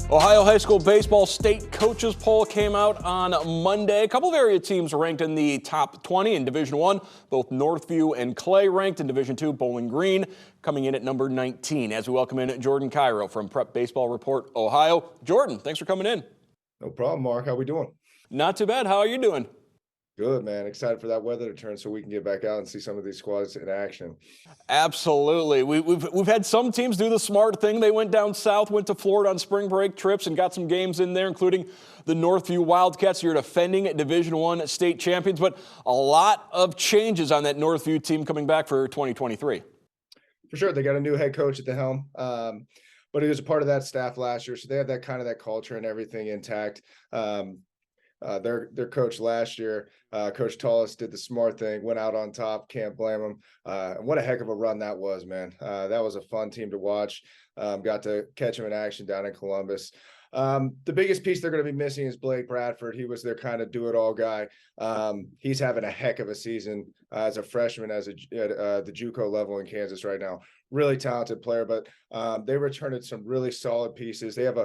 Ohio High School Baseball State Coaches Poll came out on Monday. A couple of area teams ranked in the top 20 in Division I. Both Northview and Clay ranked in Division II. Bowling Green coming in at number 19. As we welcome in Jordan Cairo from Prep Baseball Report, Ohio. Jordan, thanks for coming in. No problem, Mark. How we doing? Not too bad. How are you doing? Good, man. Excited for that weather to turn so we can get back out and see some of these squads in action. Absolutely. We've had some teams do the smart thing. They went down south, went to Florida on spring break trips and got some games in there, including the Northview Wildcats. You're defending Division I state champions, but a lot of changes on that Northview team coming back for 2023. For sure. They got a new head coach at the helm. But he was a part of that staff last year, so they have that kind of that culture and everything intact. Their coach last year, Coach Tullis, did the smart thing, went out on top. Can't blame him. What a heck of a run that was, man. That was a fun team to watch. Got to catch him in action down in Columbus. The biggest piece they're going to be missing is Blake Bradford. He was their kind of do-it-all guy. He's having a heck of a season as a freshman at the JUCO level in Kansas right now. Really talented player, but they returned some really solid pieces. They have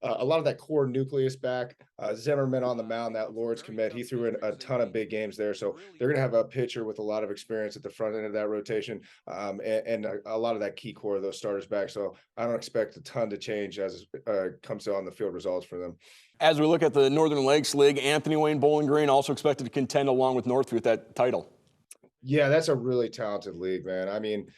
a lot of that core nucleus back. Zimmerman on the mound, that Lord's commit, he threw in a ton of big games there. So they're going to have a pitcher with a lot of experience at the front end of that rotation, and a lot of that key core of those starters back. So I don't expect a ton to change as it comes to on the field results for them. As we look at the Northern Lakes League, Anthony Wayne Bowling Green also expected to contend along with Northview with that title. Yeah, that's a really talented league, man. I mean,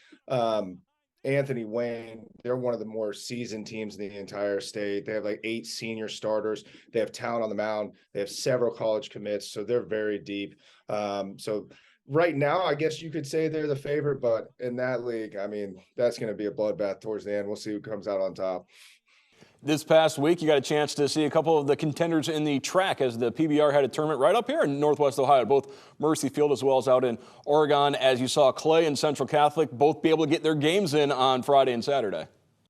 Anthony Wayne, they're one of the more seasoned teams in the entire state. They have like 8 senior starters. They have talent on the mound. They have several college commits, so they're very deep. So right now, I guess you could say they're the favorite, but in that league, I mean, that's going to be a bloodbath towards the end. We'll see who comes out on top. This past week, you got a chance to see a couple of the contenders in the track as the PBR had a tournament right up here in Northwest Ohio, both Mercy Field as well as out in Oregon. As you saw, Clay and Central Catholic both be able to get their games in on Friday and Saturday.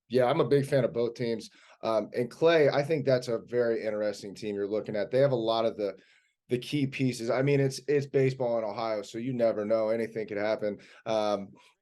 Yeah, I'm a big fan of both teams. And Clay, I think that's a very interesting team you're looking at. They have a lot of the key pieces. I mean, it's baseball in Ohio, so you never know. Anything could happen.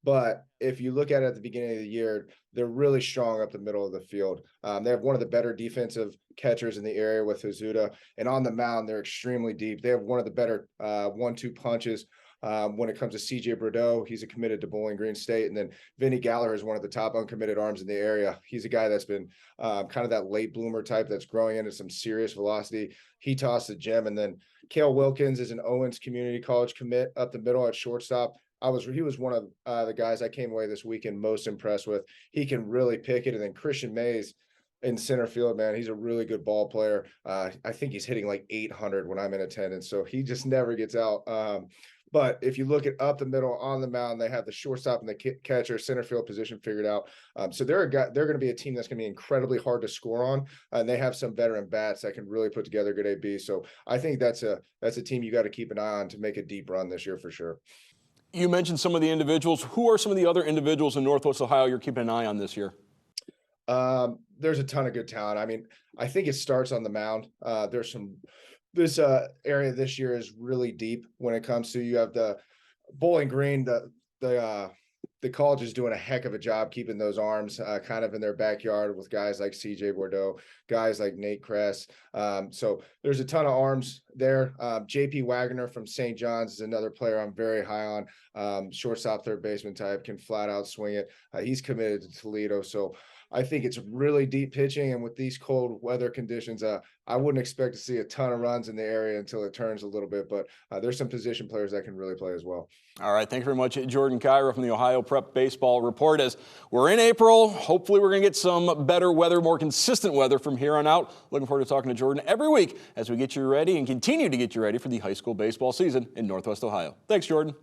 But if you look at it at the beginning of the year, they're really strong up the middle of the field. They have one of the better defensive catchers in the area with Hazuda. And on the mound, they're extremely deep. They have one of the better 1-2 punches when it comes to CJ Bordeaux. He's a committed to Bowling Green State. And then Vinny Gallagher is one of the top uncommitted arms in the area. He's a guy that's been kind of that late bloomer type that's growing into some serious velocity. He tossed the gem. And then Cale Wilkins is an Owens Community College commit up the middle at shortstop. He was one of the guys I came away this weekend most impressed with. He can really pick it. And then Christian Mays in center field, man, he's a really good ball player. I think he's hitting like 800 when I'm in attendance, so he just never gets out. But if you look at up the middle on the mound, they have the shortstop and the catcher center field position figured out. So they're going to be a team that's going to be incredibly hard to score on, and they have some veteran bats that can really put together good AB. So I think that's a team you got to keep an eye on to make a deep run this year for sure. You mentioned some of the individuals. Who are some of the other individuals in Northwest Ohio you're keeping an eye on this year? There's a ton of good talent. I mean, I think it starts on the mound. This area this year is really deep when it comes to, you have the Bowling Green, the college is doing a heck of a job keeping those arms kind of in their backyard with guys like CJ Bordeaux, guys like Nate Kress. So there's a ton of arms there. JP Wagner from St. John's is another player I'm very high on. Shortstop, third baseman type, can flat out swing it. He's committed to Toledo. So I think it's really deep pitching, and with these cold weather conditions, I wouldn't expect to see a ton of runs in the area until it turns a little bit, but there's some position players that can really play as well. All right, thank you very much, Jordan Cairo from the Ohio Prep Baseball Report. As we're in April, hopefully we're going to get some better weather, more consistent weather from here on out. Looking forward to talking to Jordan every week as we get you ready and continue to get you ready for the high school baseball season in Northwest Ohio. Thanks, Jordan.